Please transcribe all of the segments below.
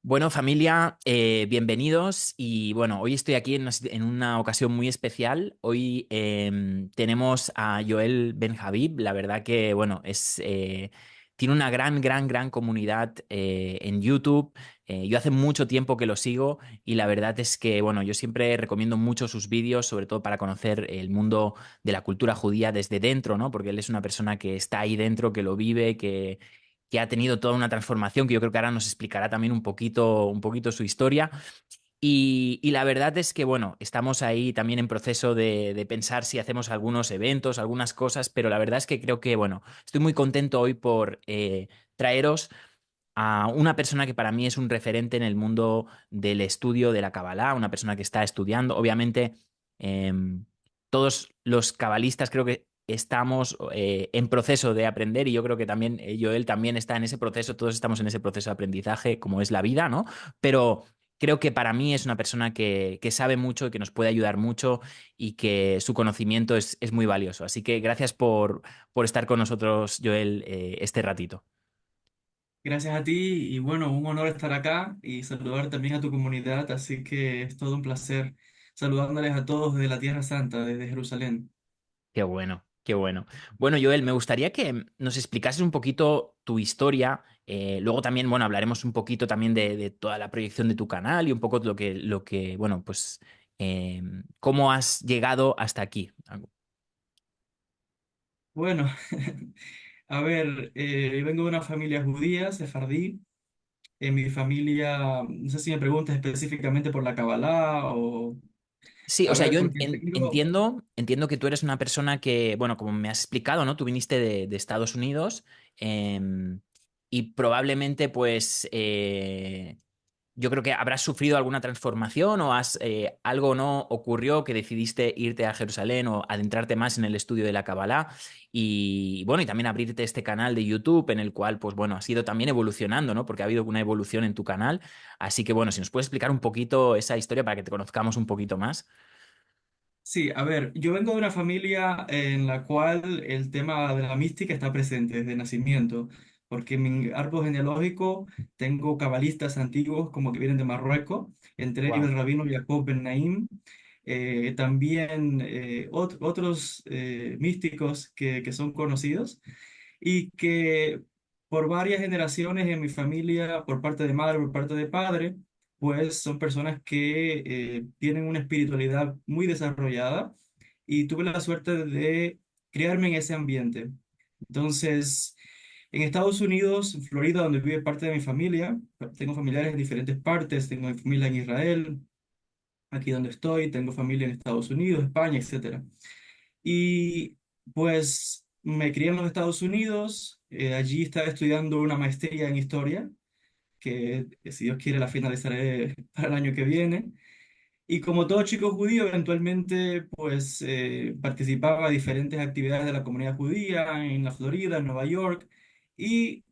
Bueno, familia, bienvenidos y bueno, hoy estoy aquí en una ocasión muy especial. Hoy tenemos a Joel Benhabib. La verdad que, bueno, tiene una gran comunidad en YouTube. Yo hace mucho tiempo que lo sigo y la verdad es que, bueno, yo siempre recomiendo mucho sus vídeos, sobre todo para conocer el mundo de la cultura judía desde dentro, ¿no? Porque él es una persona que está ahí dentro, que lo vive, que ha tenido toda una transformación, que yo creo que ahora nos explicará también un poquito su historia. Y la verdad es que, bueno, estamos ahí también en proceso de pensar si hacemos algunos eventos, algunas cosas, pero la verdad es que creo que, bueno, estoy muy contento hoy por traeros a una persona que para mí es un referente en el mundo del estudio de la Kabbalah, una persona que está estudiando. Obviamente, todos los cabalistas creo que estamos en proceso de aprender y yo creo que también Joel también está en ese proceso, todos estamos en ese proceso de aprendizaje, como es la vida, ¿no? Pero creo que para mí es una persona que sabe mucho y que nos puede ayudar mucho y que su conocimiento es muy valioso. Así que gracias por estar con nosotros, Joel, este ratito. Gracias a ti y bueno, un honor estar acá y saludar también a tu comunidad, así que es todo un placer saludándoles a todos desde la Tierra Santa, desde Jerusalén. Qué bueno, qué bueno. Bueno, Joel, me gustaría que nos explicases un poquito tu historia. Luego también, bueno, hablaremos un poquito también de toda la proyección de tu canal y un poco bueno, pues, cómo has llegado hasta aquí. Bueno, a ver, yo vengo de una familia judía, sefardí. En mi familia, no sé si me preguntas específicamente por la Kabbalah o... Sí, o A sea, ver, porque tengo... entiendo que tú eres una persona que, bueno, como me has explicado, ¿no? Tú viniste de Estados Unidos y probablemente, pues, yo creo que habrás sufrido alguna transformación o algo no ocurrió que decidiste irte a Jerusalén o adentrarte más en el estudio de la Kabbalah y bueno, y también abrirte este canal de YouTube en el cual, pues bueno, has ido también evolucionando, ¿no? Porque ha habido una evolución en tu canal. Así que bueno, si nos puedes explicar un poquito esa historia para que te conozcamos un poquito más. Sí, a ver, yo vengo de una familia en la cual el tema de la mística está presente desde nacimiento, porque en mi árbol genealógico tengo cabalistas antiguos como que vienen de Marruecos, entre ellos Wow. el rabino Jacob Ben Naim, también otros místicos que son conocidos y que por varias generaciones en mi familia, por parte de madre, por parte de padre, pues son personas que tienen una espiritualidad muy desarrollada y tuve la suerte de criarme en ese ambiente. Entonces, en Estados Unidos, en Florida, donde vive parte de mi familia, tengo familiares en diferentes partes, tengo mi familia en Israel, aquí donde estoy, tengo familia en Estados Unidos, España, etcétera. Y pues me crié en los Estados Unidos, allí estaba estudiando una maestría en historia, que si Dios quiere la finalizaré para el año que viene. Y como todo chico judío, eventualmente pues participaba de diferentes actividades de la comunidad judía en la Florida, en Nueva York, y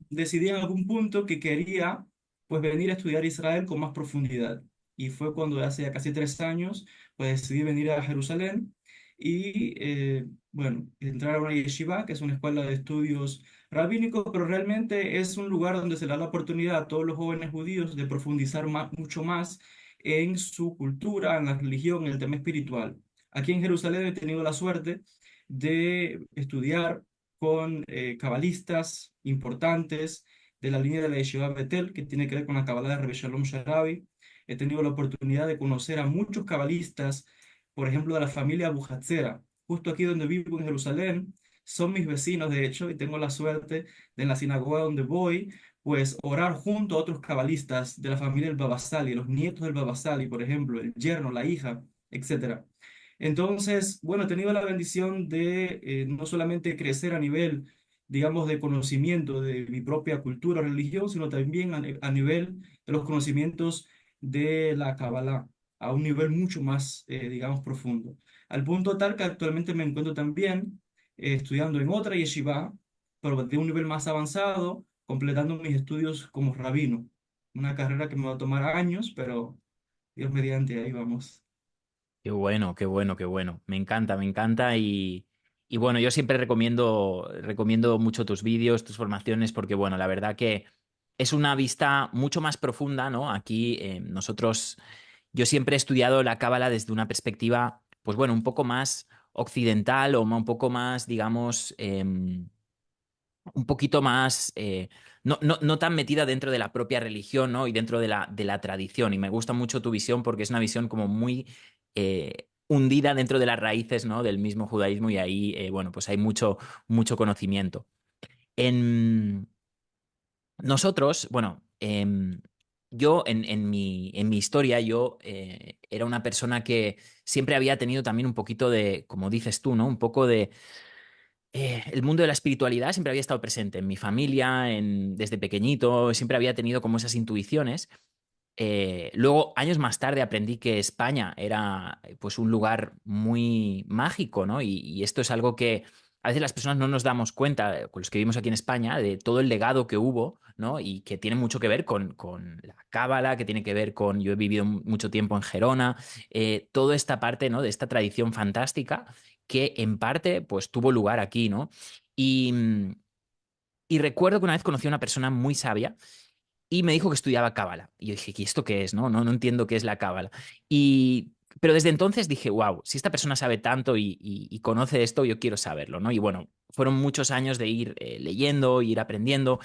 decidí en algún punto que quería pues venir a estudiar Israel con más profundidad. Y fue cuando hace ya casi 3 años pues decidí venir a Jerusalén y bueno, entrar a una yeshiva, que es una escuela de estudios rabínicos, pero realmente es un lugar donde se le da la oportunidad a todos los jóvenes judíos de profundizar mucho más en su cultura, en la religión, en el tema espiritual. Aquí en Jerusalén he tenido la suerte de estudiar con cabalistas importantes de la línea de la Yeshiva Betel, que tiene que ver con la Kabbalah de Rabbi Shalom Sharabi. He tenido la oportunidad de conocer a muchos cabalistas, por ejemplo, de la familia Abujatzera, justo aquí donde vivo en Jerusalén. Son mis vecinos, de hecho, y tengo la suerte de en la sinagoga donde voy pues orar junto a otros cabalistas de la familia del Baba Sali, los nietos del Baba Sali, por ejemplo, el yerno, la hija, etcétera. Entonces, bueno, he tenido la bendición de no solamente crecer a nivel, digamos, de conocimiento de mi propia cultura o religión, sino también a nivel de los conocimientos de la Kabbalah, a un nivel mucho más, digamos, profundo. Al punto tal que actualmente me encuentro también estudiando en otra yeshiva, pero de un nivel más avanzado, completando mis estudios como rabino. Una carrera que me va a tomar años, pero Dios mediante, ahí vamos. Qué bueno, qué bueno, qué bueno. Me encanta y bueno, yo siempre recomiendo mucho tus vídeos, tus formaciones, porque bueno, la verdad que es una vista mucho más profunda, ¿no? Aquí yo siempre he estudiado la cábala desde una perspectiva, pues bueno, un poco más occidental o un poco más, digamos, un poquito más, no tan metida dentro de la propia religión, ¿no? Y dentro de la tradición. Y me gusta mucho tu visión porque es una visión como muy hundida dentro de las raíces, ¿no? Del mismo judaísmo y ahí, bueno, pues hay mucho conocimiento. En nosotros, bueno, yo en mi historia, yo era una persona que siempre había tenido también un poquito de, como dices tú, ¿no? Un poco de el mundo de la espiritualidad siempre había estado presente en mi familia, desde pequeñito, siempre había tenido como esas intuiciones. Luego, años más tarde, aprendí que España era pues un lugar muy mágico, ¿no? Y esto es algo que a veces las personas no nos damos cuenta, con los que vivimos aquí en España, de todo el legado que hubo, ¿no? Y que tiene mucho que ver con la cábala, que tiene que ver con, yo he vivido mucho tiempo en Gerona, toda esta parte, ¿no? De esta tradición fantástica que en parte, pues tuvo lugar aquí, ¿no? Y, y recuerdo que una vez conocí a una persona muy sabia y me dijo que estudiaba cábala. Y yo dije, ¿y esto qué es? No entiendo qué es la cábala. Pero desde entonces dije, wow, si esta persona sabe tanto y conoce esto, yo quiero saberlo, ¿no? Y bueno, fueron muchos años de ir leyendo, ir aprendiendo.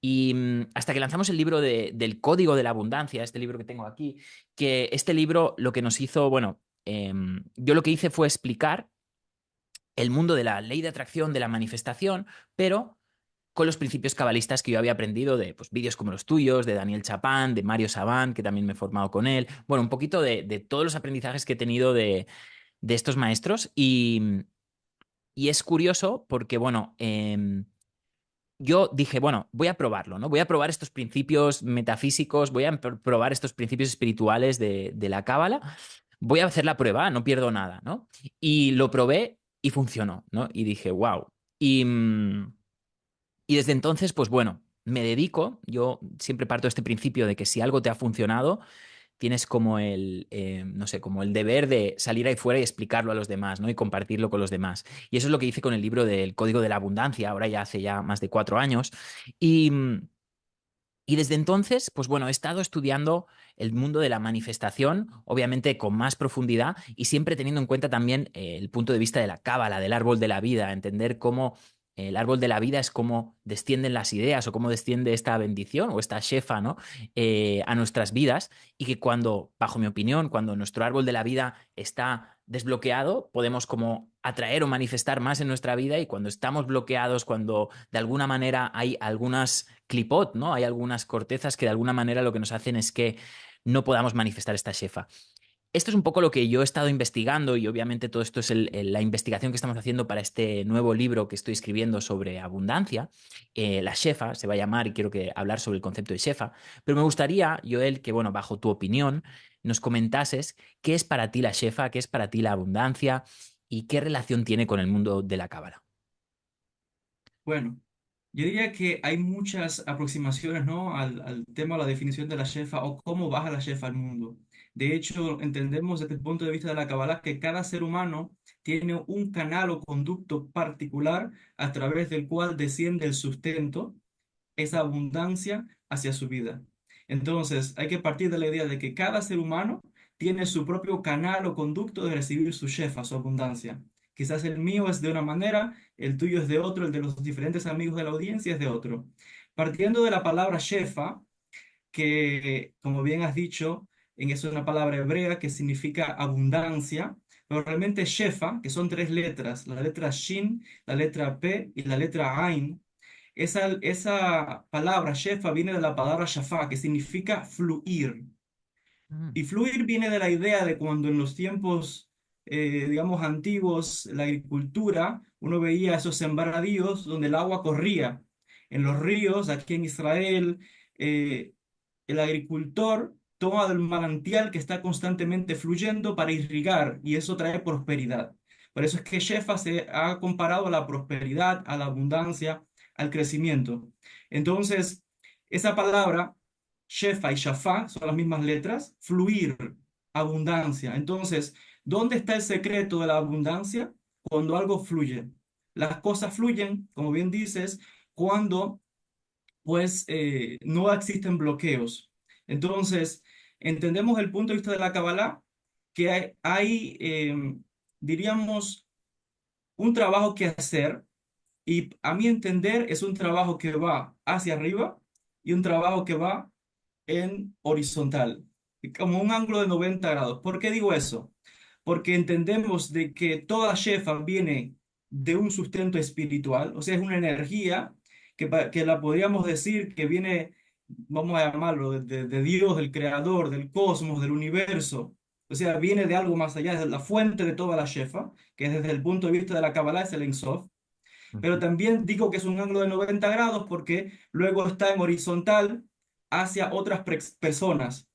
Y hasta que lanzamos el libro del Código de la Abundancia, este libro que tengo aquí, que este libro lo que nos hizo, bueno, yo lo que hice fue explicar el mundo de la ley de atracción, de la manifestación, pero con los principios cabalistas que yo había aprendido de pues, vídeos como los tuyos, de Daniel Chapán, de Mario Sabán, que también me he formado con él. Bueno, un poquito de todos los aprendizajes que he tenido de estos maestros. Y es curioso porque, bueno, yo dije, bueno, voy a probarlo, ¿no? Voy a probar estos principios metafísicos, voy a probar estos principios espirituales de la cábala. Voy a hacer la prueba, no pierdo nada, ¿no? Y lo probé y funcionó, ¿no? Y dije, wow. Y, y desde entonces, pues bueno, me dedico, yo siempre parto de este principio de que si algo te ha funcionado, tienes como no sé, como el deber de salir ahí fuera y explicarlo a los demás, ¿no? Y compartirlo con los demás. Y eso es lo que hice con el libro del Código de la Abundancia, ahora ya hace ya más de 4 años. Y, y desde entonces, pues bueno, he estado estudiando el mundo de la manifestación, obviamente con más profundidad y siempre teniendo en cuenta también el punto de vista de la cábala, del árbol de la vida, entender cómo el árbol de la vida es cómo descienden las ideas o cómo desciende esta bendición o esta shefa, ¿no? A nuestras vidas y que cuando, bajo mi opinión, cuando nuestro árbol de la vida está desbloqueado, podemos como atraer o manifestar más en nuestra vida y cuando estamos bloqueados, cuando de alguna manera hay algunas clipot, ¿no? Hay algunas cortezas que de alguna manera lo que nos hacen es que no podamos manifestar esta shefa. Esto es un poco lo que yo he estado investigando y obviamente todo esto es la investigación que estamos haciendo para este nuevo libro que estoy escribiendo sobre abundancia. La shefa se va a llamar y quiero hablar sobre el concepto de shefa. Pero me gustaría, Joel, que bueno, bajo tu opinión, nos comentases qué es para ti la shefa, qué es para ti la abundancia y qué relación tiene con el mundo de la cábala. Bueno, yo diría que hay muchas aproximaciones, ¿no? al tema, a la definición de la shefa o cómo baja la shefa al mundo. De hecho, entendemos desde el punto de vista de la Kabbalah que cada ser humano tiene un canal o conducto particular a través del cual desciende el sustento, esa abundancia hacia su vida. Entonces, hay que partir de la idea de que cada ser humano tiene su propio canal o conducto de recibir su shefa, su abundancia. Quizás el mío es de una manera, el tuyo es de otro, el de los diferentes amigos de la audiencia es de otro. Partiendo de la palabra shefa, que como bien has dicho, es una palabra hebrea que significa abundancia, pero realmente shefa, que son tres letras, la letra shin, la letra p y la letra ain, esa palabra, shefa, viene de la palabra shafá, que significa fluir. Mm, Y fluir viene de la idea de cuando en los tiempos, digamos, antiguos, la agricultura, uno veía esos sembradíos donde el agua corría. En los ríos, aquí en Israel, eh, el agricultor toma del manantial que está constantemente fluyendo para irrigar y eso trae prosperidad. Por eso es que Shefa se ha comparado a la prosperidad, a la abundancia, al crecimiento. Entonces, esa palabra, Shefa y Shafá, son las mismas letras, fluir, abundancia. Entonces, ¿dónde está el secreto de la abundancia? Cuando algo fluye. Las cosas fluyen, como bien dices, cuando pues no existen bloqueos. Entonces, entendemos el punto de vista de la Kabbalah, que diríamos, un trabajo que hacer, y a mi entender es un trabajo que va hacia arriba y un trabajo que va en horizontal, como un ángulo de 90 grados. ¿Por qué digo eso? Porque entendemos de que toda shefa viene de un sustento espiritual, o sea, es una energía que la podríamos decir que viene, vamos a llamarlo, de Dios, del creador, del cosmos, del universo. O sea, viene de algo más allá, es la fuente de toda la shefa, que desde el punto de vista de la Kabbalah es el Ein Sof. Pero Ujú. también digo que es un ángulo de 90 grados porque luego está en horizontal hacia otras personas.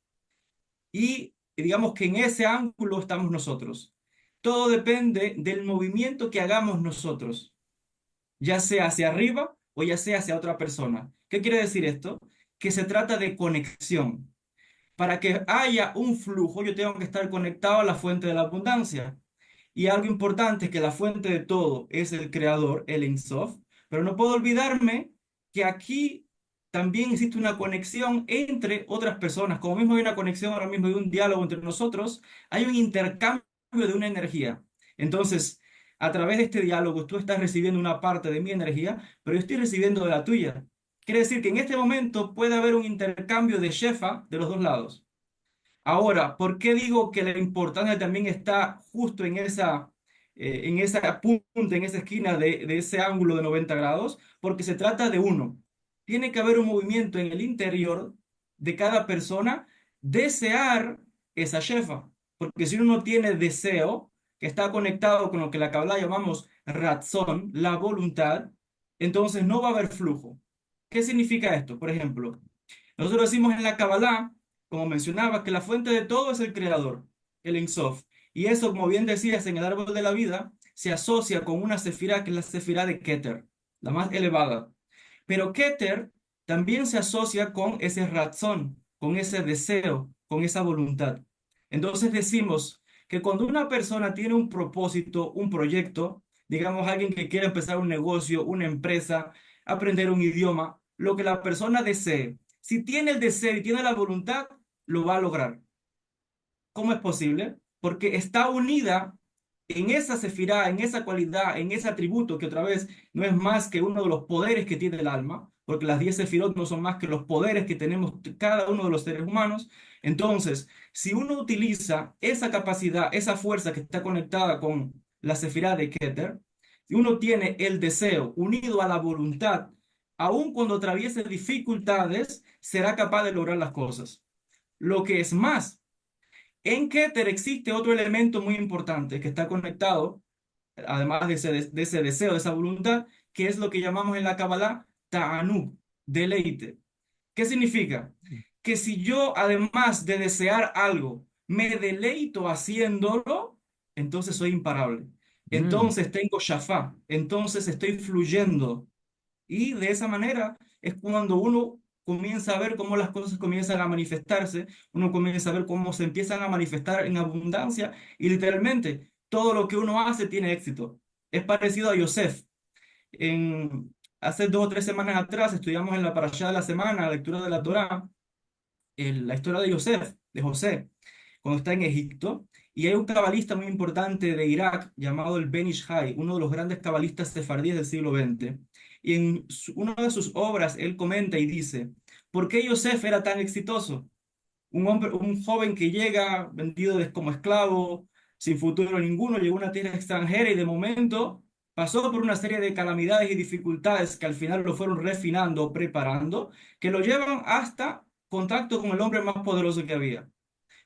Y digamos que en ese ángulo estamos nosotros. Todo depende del movimiento que hagamos nosotros, ya sea hacia arriba o ya sea hacia otra persona. ¿Qué quiere decir esto? Que se trata de conexión. Para que haya un flujo, yo tengo que estar conectado a la fuente de la abundancia. Y algo importante es que la fuente de todo es el creador, el Ein Sof, pero no puedo olvidarme que aquí también existe una conexión entre otras personas. Como mismo hay una conexión ahora mismo de un diálogo entre nosotros, hay un intercambio de una energía. Entonces, a través de este diálogo, tú estás recibiendo una parte de mi energía, pero yo estoy recibiendo de la tuya. Quiere decir que en este momento puede haber un intercambio de shefa de los dos lados. Ahora, ¿por qué digo que la importancia también está justo en esa punta, en esa esquina de ese ángulo de 90 grados? Porque se trata de uno. Tiene que haber un movimiento en el interior de cada persona desear esa shefa. Porque si uno no tiene deseo, que está conectado con lo que la Kabbalah llamamos razón, la voluntad, entonces no va a haber flujo. ¿Qué significa esto? Por ejemplo, nosotros decimos en la Kabbalah, como mencionaba, que la fuente de todo es el creador, el Ein Sof. Y eso, como bien decías, en el árbol de la vida, se asocia con una sefirá que es la sefirá de Keter, la más elevada. Pero Keter también se asocia con ese razón, con ese deseo, con esa voluntad. Entonces decimos que cuando una persona tiene un propósito, un proyecto, digamos alguien que quiere empezar un negocio, una empresa, aprender un idioma, lo que la persona desee, si tiene el deseo y tiene la voluntad, lo va a lograr. ¿Cómo es posible? Porque está unida en esa sefirá, en esa cualidad, en ese atributo que otra vez no es más que uno de los poderes que tiene el alma, porque las 10 sefirot no son más que los poderes que tenemos cada uno de los seres humanos. Entonces, si uno utiliza esa capacidad, esa fuerza que está conectada con la sefirá de Keter, y uno tiene el deseo unido a la voluntad, aun cuando atraviese dificultades, será capaz de lograr las cosas. Lo que es más, en Keter existe otro elemento muy importante que está conectado, además de ese deseo, de esa voluntad, que es lo que llamamos en la Kabbalah ta'anug, deleite. ¿Qué significa? Que si yo, además de desear algo, me deleito haciéndolo, entonces soy imparable. Mm. Entonces tengo shafá, entonces estoy fluyendo. Y de esa manera es cuando uno comienza a ver cómo las cosas comienzan a manifestarse, uno comienza a ver cómo se empiezan a manifestar en abundancia y literalmente todo lo que uno hace tiene éxito. Es parecido a Yosef. En, hace 2 o 3 semanas atrás estudiamos en la parashá de la semana, la lectura de la Torá, la historia de Yosef, de José, cuando está en Egipto. Y hay un cabalista muy importante de Irak llamado el Ben Ish Hai, uno de los grandes cabalistas sefardíes del siglo XX. Y en una de sus obras él comenta y dice, ¿por qué Yosef era tan exitoso? Un hombre, un joven que llega vendido como esclavo, sin futuro ninguno, llegó a una tierra extranjera y de momento pasó por una serie de calamidades y dificultades que al final lo fueron refinando, preparando, que lo llevan hasta contacto con el hombre más poderoso que había.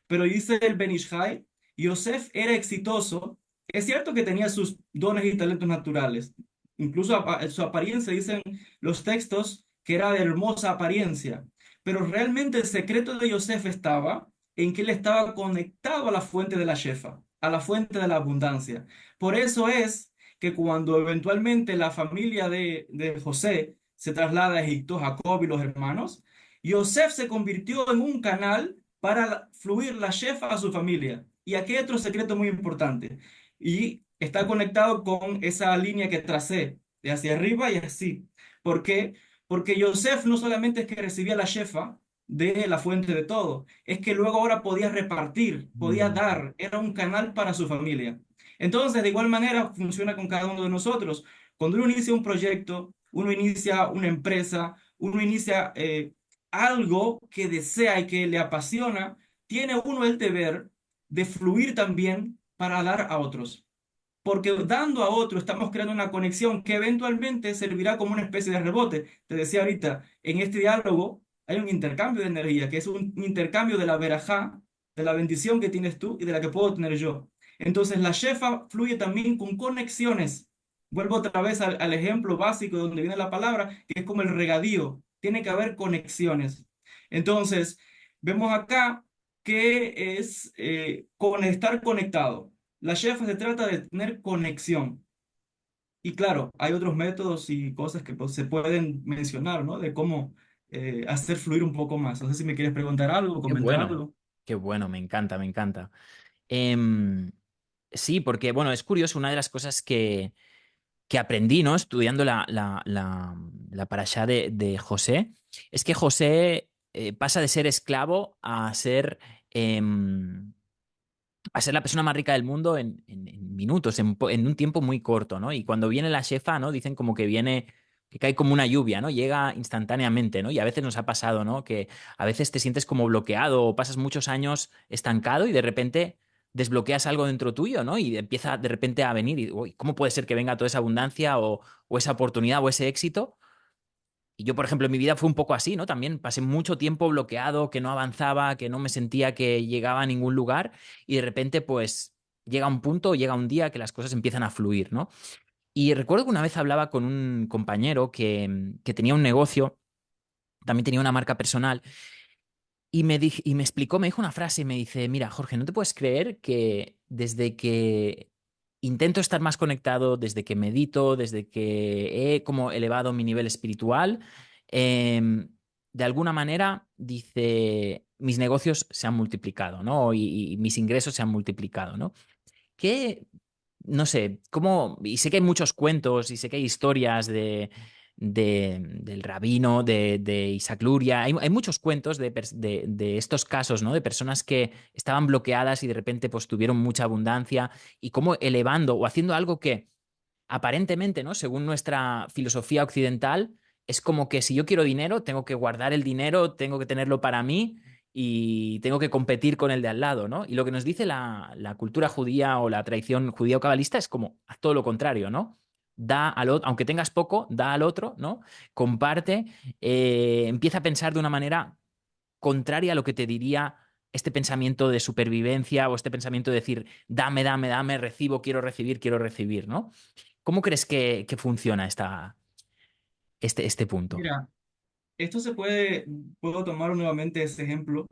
Pero dice el Ben Ish Hai, Yosef era exitoso. Es cierto que tenía sus dones y talentos naturales. Incluso su apariencia, dicen los textos, que era de hermosa apariencia. Pero realmente el secreto de Yosef estaba en que él estaba conectado a la fuente de la Shefa, a la fuente de la abundancia. Por eso es que cuando eventualmente la familia de José se traslada a Egipto, Jacob y los hermanos, Yosef se convirtió en un canal para fluir la shefa a su familia. Y aquí hay otro secreto muy importante. Y está conectado con esa línea que tracé, de hacia arriba y así. ¿Por qué? Porque Yosef no solamente es que recibía la shefa de la fuente de todo, es que luego ahora podía repartir, podía Mm. dar, era un canal para su familia. Entonces, de igual manera, funciona con cada uno de nosotros. Cuando uno inicia un proyecto, uno inicia una empresa, uno inicia algo que desea y que le apasiona, tiene uno el deber de fluir también para dar a otros. Porque dando a otro estamos creando una conexión que eventualmente servirá como una especie de rebote. Te decía ahorita, en este diálogo hay un intercambio de energía, que es un intercambio de la verajá, de la bendición que tienes tú y de la que puedo tener yo. Entonces la shefa fluye también con conexiones. Vuelvo otra vez al ejemplo básico de donde viene la palabra, que es como el regadío. Tiene que haber conexiones. Entonces, vemos acá que es con estar conectado. La chefa se trata de tener conexión. Y claro, hay otros métodos y cosas que pues, se pueden mencionar, ¿no? De cómo hacer fluir un poco más. No sé si me quieres preguntar algo, comentar algo. Qué bueno, me encanta, me encanta. Em, sí, porque, bueno, es curioso, una de las cosas que aprendí, ¿no? Estudiando la parashá de José, es que José pasa de ser esclavo em, a ser la persona más rica del mundo en minutos, en un tiempo muy corto, ¿no? Y cuando viene la shefa, ¿no? Dicen como que viene, que cae como una lluvia, ¿no? Llega instantáneamente, ¿no? Y a veces nos ha pasado, ¿no? Que a veces te sientes como bloqueado o pasas muchos años estancado y de repente desbloqueas algo dentro tuyo, ¿no? Y empieza de repente a venir y, uy, ¿cómo puede ser que venga toda esa abundancia o esa oportunidad o ese éxito? Y yo, por ejemplo, en mi vida fue un poco así, ¿no? También pasé mucho tiempo bloqueado, que no avanzaba, que no me sentía que llegaba a ningún lugar y de repente, pues, llega un punto, llega un día que las cosas empiezan a fluir, ¿no? Y recuerdo que una vez hablaba con un compañero que tenía un negocio, también tenía una marca personal y me explicó, me dijo una frase y me dice, mira, Jorge, no te puedes creer que desde que intento estar más conectado, desde que medito, desde que he como elevado mi nivel espiritual, em, de alguna manera, dice, mis negocios se han multiplicado, ¿no? Y mis ingresos se han multiplicado, ¿no? ¿Qué, no sé, cómo, y sé que hay muchos cuentos y sé que hay historias del rabino, de Isaac Luria, hay muchos cuentos de estos casos, ¿no? De personas que estaban bloqueadas y de repente pues tuvieron mucha abundancia y cómo elevando o haciendo algo que aparentemente, ¿no? Según nuestra filosofía occidental, es como que si yo quiero dinero, tengo que guardar el dinero, tengo que tenerlo para mí y tengo que competir con el de al lado, ¿no? Y lo que nos dice la cultura judía o la tradición judío-cabalista es como haz todo lo contrario, ¿no? Da al otro, aunque tengas poco, da al otro, ¿no? Comparte, empieza a pensar de una manera contraria a lo que te diría este pensamiento de supervivencia o este pensamiento de decir, dame, dame, dame, recibo, quiero recibir, ¿no? ¿Cómo crees que funciona este punto? Mira, esto se puede, puedo tomar nuevamente ese ejemplo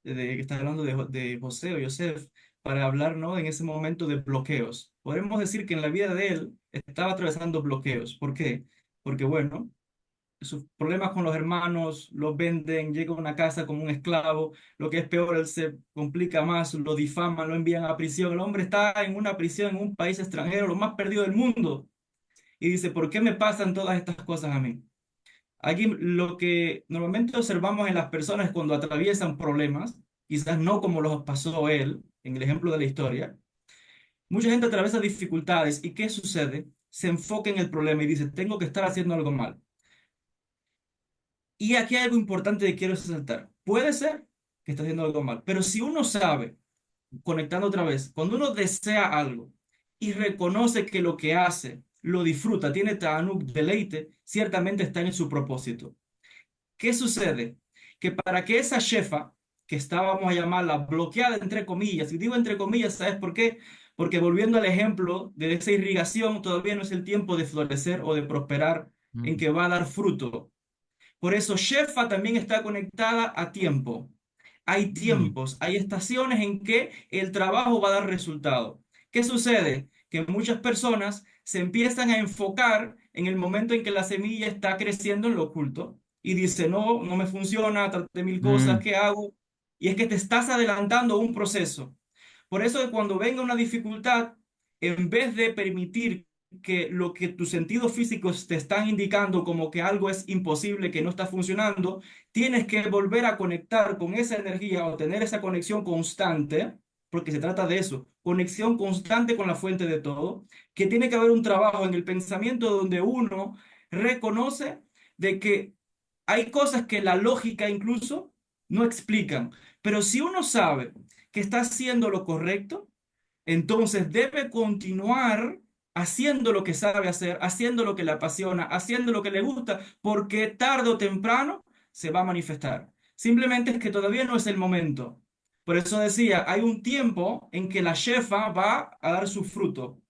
de que estás hablando de José o Yosef para hablar, ¿no? En ese momento de bloqueos. Podemos decir que en la vida de él estaba atravesando bloqueos. ¿Por qué? Porque, bueno, sus problemas con los hermanos, los venden, llega a una casa como un esclavo, lo que es peor, él se complica más, lo difaman, lo envían a prisión. El hombre está en una prisión en un país extranjero, lo más perdido del mundo. Y dice, ¿por qué me pasan todas estas cosas a mí? Aquí lo que normalmente observamos en las personas cuando atraviesan problemas, quizás no como los pasó él, en el ejemplo de la historia, mucha gente atraviesa dificultades y ¿qué sucede? Se enfoca en el problema y dice, tengo que estar haciendo algo mal. Y aquí hay algo importante que quiero resaltar. Puede ser que está haciendo algo mal, pero si uno sabe, conectando otra vez, cuando uno desea algo y reconoce que lo que hace lo disfruta, tiene ta'anuk, deleite, ciertamente está en su propósito. ¿Qué sucede? Que para que esa shefa, que estábamos a llamarla bloqueada entre comillas, y digo entre comillas, ¿sabes por qué? Porque volviendo al ejemplo de esa irrigación, todavía no es el tiempo de florecer o de prosperar en Mm, que va a dar fruto. Por eso Shefa también está conectada a tiempo. Hay mm, tiempos, hay estaciones en que el trabajo va a dar resultado. ¿Qué sucede? Que muchas personas se empiezan a enfocar en el momento en que la semilla está creciendo en lo oculto y dice, no, no me funciona, traté mil cosas, mm, ¿qué hago? Y es que te estás adelantando un proceso. Por eso que cuando venga una dificultad, en vez de permitir que lo que tus sentidos físicos te están indicando como que algo es imposible, que no está funcionando, tienes que volver a conectar con esa energía o tener esa conexión constante, porque se trata de eso, conexión constante con la fuente de todo, que tiene que haber un trabajo en el pensamiento donde uno reconoce de que hay cosas que la lógica incluso no explican, pero si uno sabe que está haciendo lo correcto, entonces debe continuar haciendo lo que sabe hacer, haciendo lo que le apasiona, haciendo lo que le gusta, porque tarde o temprano se va a manifestar. Simplemente es que todavía no es el momento. Por eso decía, hay un tiempo en que la shefa va a dar su fruto,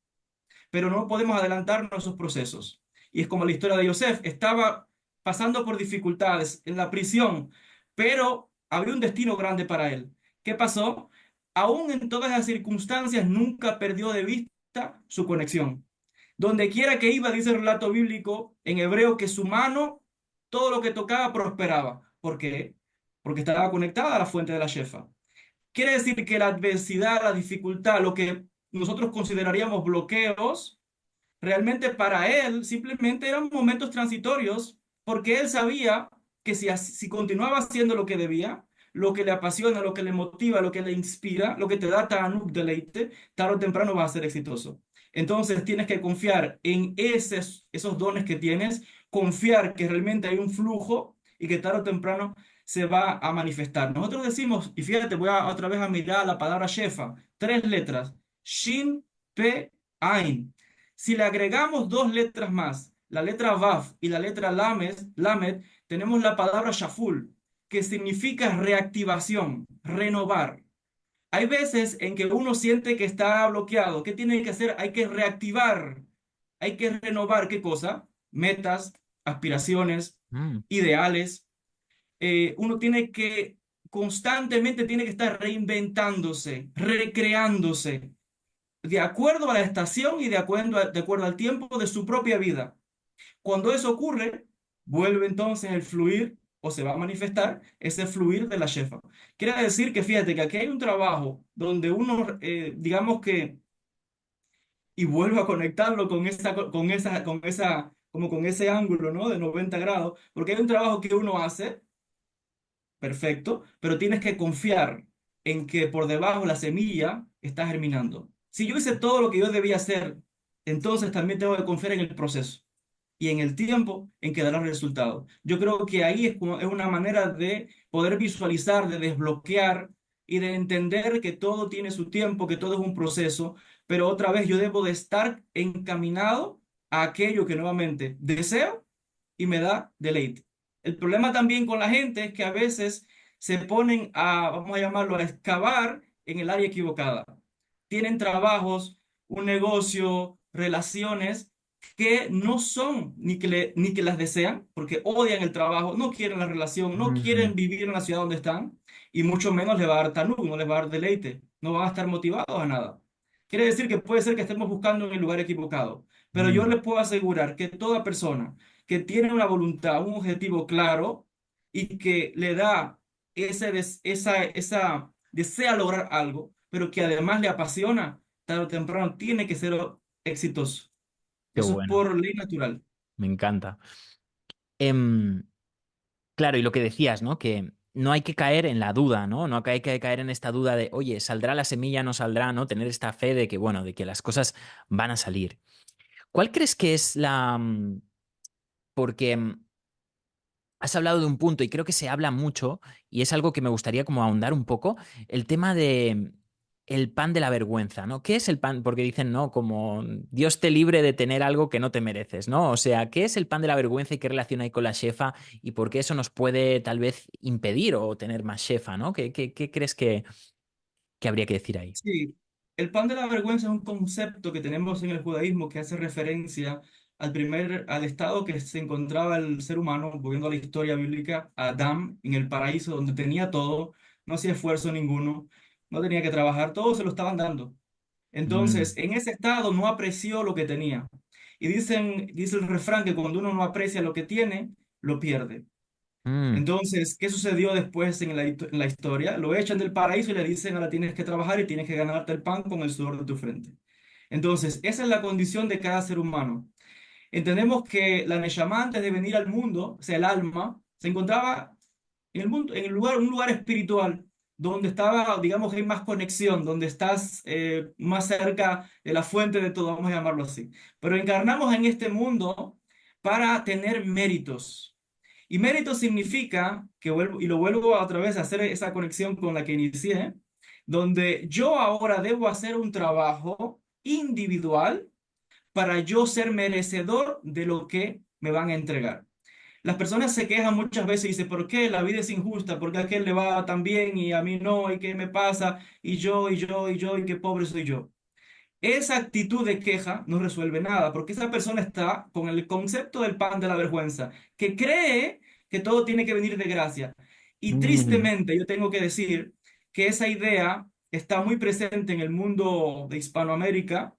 pero no podemos adelantarnos a esos procesos. Y es como la historia de Yosef, estaba pasando por dificultades en la prisión, pero había un destino grande para él. ¿Qué pasó? Aún en todas las circunstancias, nunca perdió de vista su conexión. Donde quiera que iba, dice el relato bíblico en hebreo, que su mano, todo lo que tocaba prosperaba. ¿Por qué? Porque estaba conectada a la fuente de la shefa. Quiere decir que la adversidad, la dificultad, lo que nosotros consideraríamos bloqueos, realmente para él simplemente eran momentos transitorios, porque él sabía que si continuaba haciendo lo que debía, lo que le apasiona, lo que le motiva, lo que le inspira, lo que te da tanuk, deleite, tarde o temprano va a ser exitoso. Entonces tienes que confiar en esos dones que tienes, confiar que realmente hay un flujo y que tarde o temprano se va a manifestar. Nosotros decimos, y fíjate, voy a otra vez a mirar la palabra shefa, tres letras, Shin, Pe, Ain. Si le agregamos dos letras más, la letra Vav y la letra Lamed, tenemos la palabra Shaful, que significa reactivación, renovar. Hay veces en que uno siente que está bloqueado. ¿Qué tiene que hacer? Hay que reactivar, hay que renovar. ¿Qué cosa? Metas, aspiraciones, Mm, ideales. Uno tiene que constantemente tiene que estar reinventándose, recreándose de acuerdo a la estación y de acuerdo al tiempo de su propia vida. Cuando eso ocurre, vuelve entonces el fluir o se va a manifestar ese fluir de la shefa. Quiere decir que fíjate que aquí hay un trabajo donde uno, digamos que, y vuelvo a conectarlo como con ese ángulo, ¿no? De 90 grados, porque hay un trabajo que uno hace perfecto, pero tienes que confiar en que por debajo la semilla está germinando. Si yo hice todo lo que yo debía hacer, entonces también tengo que confiar en el proceso y en el tiempo en que dará resultado. Yo creo que ahí es una manera de poder visualizar, de desbloquear y de entender que todo tiene su tiempo, que todo es un proceso, pero otra vez yo debo de estar encaminado a aquello que nuevamente deseo y me da deleite. El problema también con la gente es que a veces se ponen a, vamos a llamarlo, a excavar en el área equivocada. Tienen trabajos, un negocio, relaciones que no son ni que las desean, porque odian el trabajo, no quieren la relación, no mm, quieren vivir en la ciudad donde están, y mucho menos les va a dar tanú, no les va a dar deleite, no van a estar motivados a nada. Quiere decir que puede ser que estemos buscando en el lugar equivocado, pero yo mm. les puedo asegurar que toda persona que tiene una voluntad, un objetivo claro y que le da desea lograr algo, pero que además le apasiona, tarde o temprano tiene que ser exitoso. Qué Eso es bueno, por ley natural. me encanta. Em, claro, y lo que decías, ¿no? Que no hay que caer en la duda, ¿no? No hay que caer en esta duda de, oye, ¿saldrá la semilla, no saldrá, ¿no? Tener esta fe de que, bueno, de que las cosas van a salir. ¿Cuál crees que es porque has hablado de un punto y creo que se habla mucho y es algo que me gustaría como ahondar un poco, el tema de el pan de la vergüenza, ¿no? ¿Qué es el pan? Porque dicen, ¿no? Como Dios te libre de tener algo que no te mereces, ¿no? O sea, ¿qué es el pan de la vergüenza y qué relación hay con la shefa y por qué eso nos puede tal vez impedir o tener más shefa, ¿no? ¿Qué crees que habría que decir ahí? Sí, el pan de la vergüenza es un concepto que tenemos en el judaísmo que hace referencia al estado que se encontraba el ser humano, volviendo a la historia bíblica, Adán en el paraíso donde tenía todo, no hacía esfuerzo ninguno, no tenía que trabajar, todo se lo estaban dando. Mm, Entonces, en ese estado no apreció lo que tenía. Y dice el refrán que cuando uno no aprecia lo que tiene, lo pierde. mm, Entonces, ¿qué sucedió después en la historia? Lo echan del paraíso y le dicen, ahora tienes que trabajar y tienes que ganarte el pan con el sudor de tu frente. Entonces, esa es la condición de cada ser humano. Entendemos que la Neshama antes de venir al mundo, o sea, el alma, se encontraba en el mundo, en el lugar, un lugar espiritual, donde estaba, digamos, hay más conexión, donde estás más cerca de la fuente de todo, vamos a llamarlo así. Pero encarnamos en este mundo para tener méritos. Y mérito significa que vuelvo, y lo vuelvo otra vez a hacer esa conexión con la que inicié, donde yo ahora debo hacer un trabajo individual para yo ser merecedor de lo que me van a entregar. Las personas se quejan muchas veces y dicen, ¿por qué la vida es injusta? ¿Por qué a aquel le va tan bien y a mí no? ¿Y qué me pasa? Y qué pobre soy yo. Esa actitud de queja no resuelve nada, porque esa persona está con el concepto del pan de la vergüenza, que cree que todo tiene que venir de gracia. Y Mm, tristemente yo tengo que decir que esa idea está muy presente en el mundo de Hispanoamérica,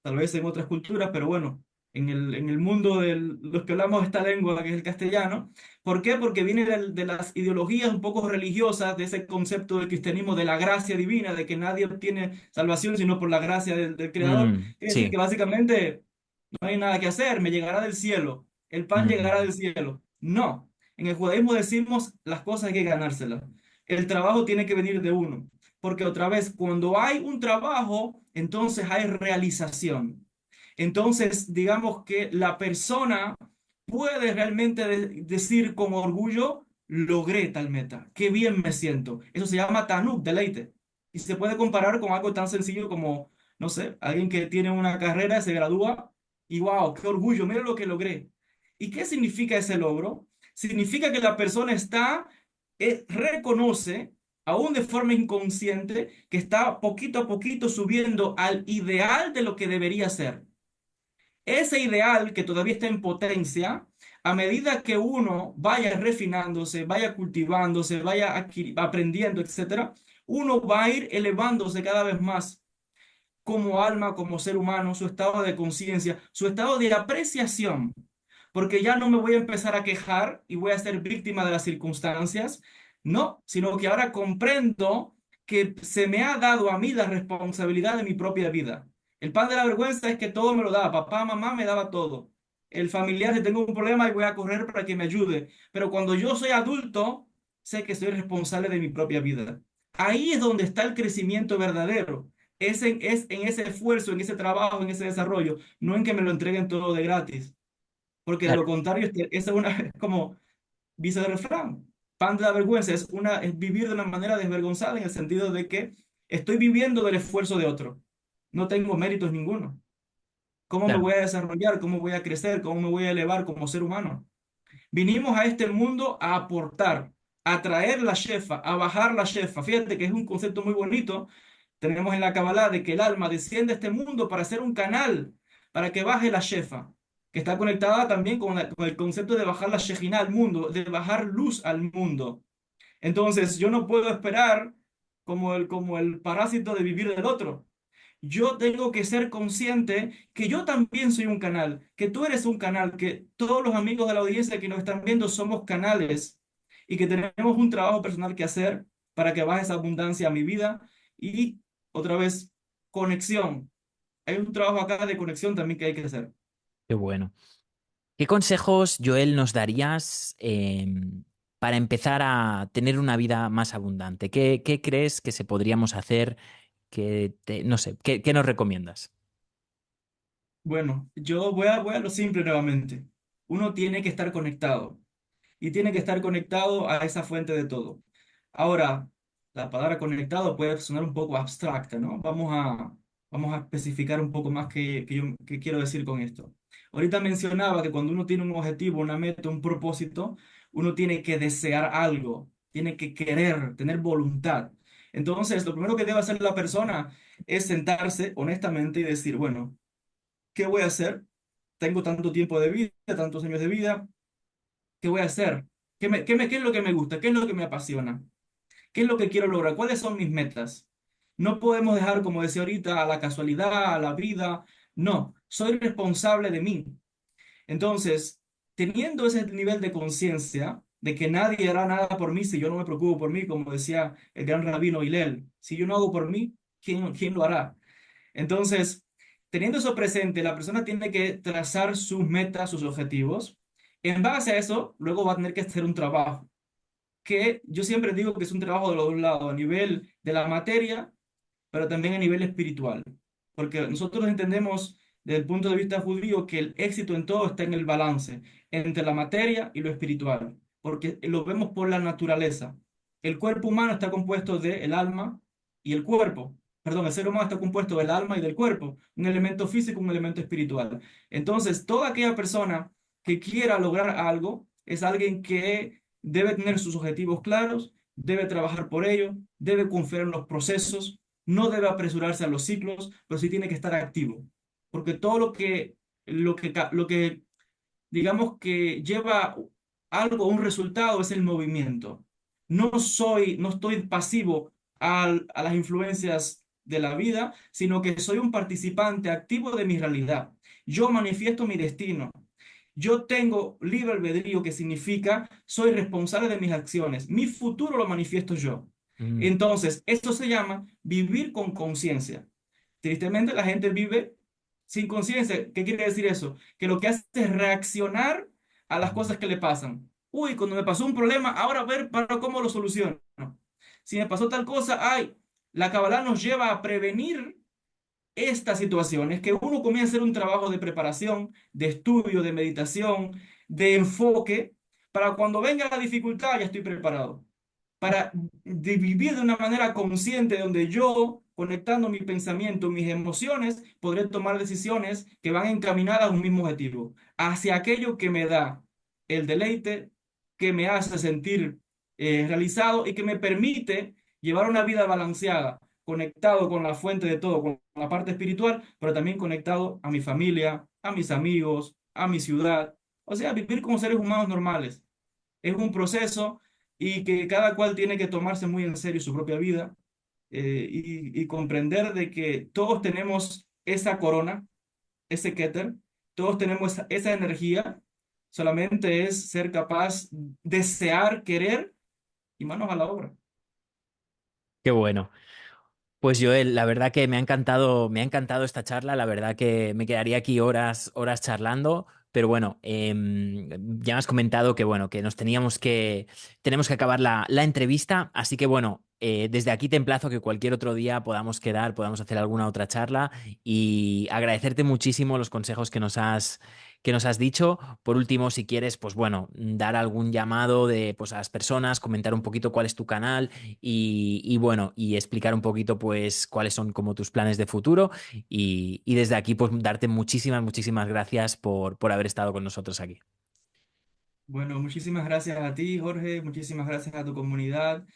tal vez en otras culturas, pero bueno, en el mundo de los que hablamos esta lengua, que es el castellano. ¿Por qué? Porque viene de las ideologías un poco religiosas, de ese concepto del cristianismo, de la gracia divina, de que nadie obtiene salvación sino por la gracia del Creador. Es decir, que sí. básicamente no hay nada que hacer, me llegará del cielo, el pan llegará Mm. del cielo. No, en el judaísmo decimos las cosas hay que ganárselas. El trabajo tiene que venir de uno, porque otra vez, cuando hay un trabajo, entonces hay realización. Entonces, digamos que la persona puede realmente decir con orgullo, logré tal meta, qué bien me siento. Eso se llama tanuk, deleite. Y se puede comparar con algo tan sencillo como, no sé, alguien que tiene una carrera, se gradúa y wow, qué orgullo, mira lo que logré. ¿Y qué significa ese logro? Significa que la persona está, reconoce, aún de forma inconsciente, que está poquito a poquito subiendo al ideal de lo que debería ser. Ese ideal que todavía está en potencia, a medida que uno vaya refinándose, vaya cultivándose, vaya aprendiendo, etcétera, uno va a ir elevándose cada vez más como alma, como ser humano, su estado de conciencia, su estado de apreciación, porque ya no me voy a empezar a quejar y voy a ser víctima de las circunstancias, no, sino que ahora comprendo que se me ha dado a mí la responsabilidad de mi propia vida. El pan de la vergüenza es que todo me lo da, papá, mamá me daba todo. El familiar, si tengo un problema, y voy a correr para que me ayude. Pero cuando yo soy adulto, sé que soy responsable de mi propia vida. Ahí es donde está el crecimiento verdadero. Es en ese esfuerzo, en ese trabajo, en ese desarrollo, no en que me lo entreguen todo de gratis. Porque de lo Claro, contrario, esa es una, es como dice el refrán, pan de la vergüenza, es vivir de una manera desvergonzada en el sentido de que estoy viviendo del esfuerzo de otro. No tengo méritos ninguno. ¿Cómo me claro. voy a desarrollar? ¿Cómo voy a crecer? ¿Cómo me voy a elevar como ser humano? Vinimos a este mundo a aportar, a traer la shefa, a bajar la shefa. Fíjate que es un concepto muy bonito. Tenemos en la Kabbalah de que el alma desciende a este mundo para ser un canal, para que baje la shefa, que está conectada también con el concepto de bajar la Shejina al mundo, de bajar luz al mundo. Entonces, yo no puedo esperar como el parásito de vivir del otro. Yo tengo que ser consciente que yo también soy un canal, que tú eres un canal, que todos los amigos de la audiencia que nos están viendo somos canales y que tenemos un trabajo personal que hacer para que baje esa abundancia a mi vida. Y otra vez, conexión. Hay un trabajo acá de conexión también que hay que hacer. Qué bueno. ¿Qué consejos, Joel, nos darías para empezar a tener una vida más abundante? ¿Qué crees que se podríamos hacer? No sé, ¿qué nos recomiendas? Bueno, yo voy a lo simple nuevamente. Uno tiene que estar conectado y tiene que estar conectado a esa fuente de todo. Ahora, la palabra conectado puede sonar un poco abstracta, ¿no? Vamos a especificar un poco más qué quiero decir con esto. Ahorita mencionaba que cuando uno tiene un objetivo, una meta, un propósito, uno tiene que desear algo, tiene que querer, tener voluntad. Entonces, lo primero que debe hacer la persona es sentarse honestamente y decir, bueno, ¿qué voy a hacer? Tengo tanto tiempo de vida, tantos años de vida, ¿qué voy a hacer? ¿Qué es lo que me gusta? ¿Qué es lo que me apasiona? ¿Qué es lo que quiero lograr? ¿Cuáles son mis metas? No podemos dejar, como decía ahorita, a la casualidad, a la vida. No, soy responsable de mí. Entonces, teniendo ese nivel de conciencia de que nadie hará nada por mí si yo no me preocupo por mí, como decía el gran rabino Hillel, si yo no hago por mí, ¿quién lo hará? Entonces, teniendo eso presente, la persona tiene que trazar sus metas, sus objetivos. En base a eso, luego va a tener que hacer un trabajo, que yo siempre digo que es un trabajo de los dos lados, a nivel de la materia, pero también a nivel espiritual. Porque nosotros entendemos desde el punto de vista judío que el éxito en todo está en el balance entre la materia y lo espiritual, porque lo vemos por la naturaleza. El cuerpo humano está compuesto del alma y el cuerpo. Perdón, el ser humano está compuesto del alma y del cuerpo, un elemento físico, un elemento espiritual. Entonces, toda aquella persona que quiera lograr algo es alguien que debe tener sus objetivos claros, debe trabajar por ello, debe confiar en los procesos, no debe apresurarse a los ciclos, pero sí tiene que estar activo, porque todo lo que digamos que lleva algo, un resultado es el movimiento. No estoy pasivo a las influencias de la vida, sino que soy un participante activo de mi realidad. Yo manifiesto mi destino. Yo tengo libre albedrío, que significa soy responsable de mis acciones. Mi futuro lo manifiesto yo. Mm, Entonces, esto se llama vivir con conciencia. Tristemente, la gente vive sin conciencia. ¿Qué quiere decir eso? Que lo que hace es reaccionar a las mm, cosas que le pasan. Uy, cuando me pasó un problema, ahora a ver para cómo lo soluciono. Si me pasó tal cosa, ay, la Kabbalah nos lleva a prevenir estas situaciones, que uno comienza a hacer un trabajo de preparación, de estudio, de meditación, de enfoque, para cuando venga la dificultad ya estoy preparado, para vivir de una manera consciente donde yo, conectando mi pensamiento, mis emociones, podré tomar decisiones que van encaminadas a un mismo objetivo, hacia aquello que me da el deleite, que me hace sentir realizado y que me permite llevar una vida balanceada, conectado con la fuente de todo, con la parte espiritual, pero también conectado a mi familia, a mis amigos, a mi ciudad. O sea, vivir como seres humanos normales. Es un proceso y que cada cual tiene que tomarse muy en serio su propia vida, y comprender de que todos tenemos esa corona, ese Keter, todos tenemos esa energía, solamente es ser capaz, desear, querer y manos a la obra. qué bueno. Pues Joel, la verdad que me ha encantado esta charla, la verdad que me quedaría aquí horas, horas charlando, pero bueno, ya me has comentado que bueno, que tenemos que acabar la entrevista, así que bueno, desde aquí te emplazo que cualquier otro día podamos quedar, podamos hacer alguna otra charla y agradecerte muchísimo los consejos que nos has dicho. Por último, si quieres, pues bueno, dar algún llamado de, pues a las personas, comentar un poquito cuál es tu canal y bueno, y explicar un poquito pues cuáles son como tus planes de futuro y desde aquí pues darte muchísimas, muchísimas gracias por haber estado con nosotros aquí. Bueno, muchísimas gracias a ti, Jorge, muchísimas gracias a tu comunidad.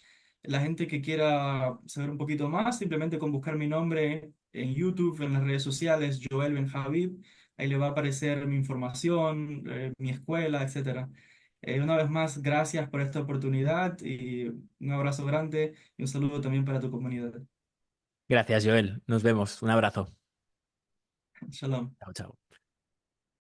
La gente que quiera saber un poquito más, simplemente con buscar mi nombre en YouTube, en las redes sociales, Joel Ben Habib, ahí le va a aparecer mi información, mi escuela, etcétera. Una vez más, gracias por esta oportunidad y un abrazo grande y un saludo también para tu comunidad. Gracias, Joel. Nos vemos. Un abrazo. Shalom. Chao, chao.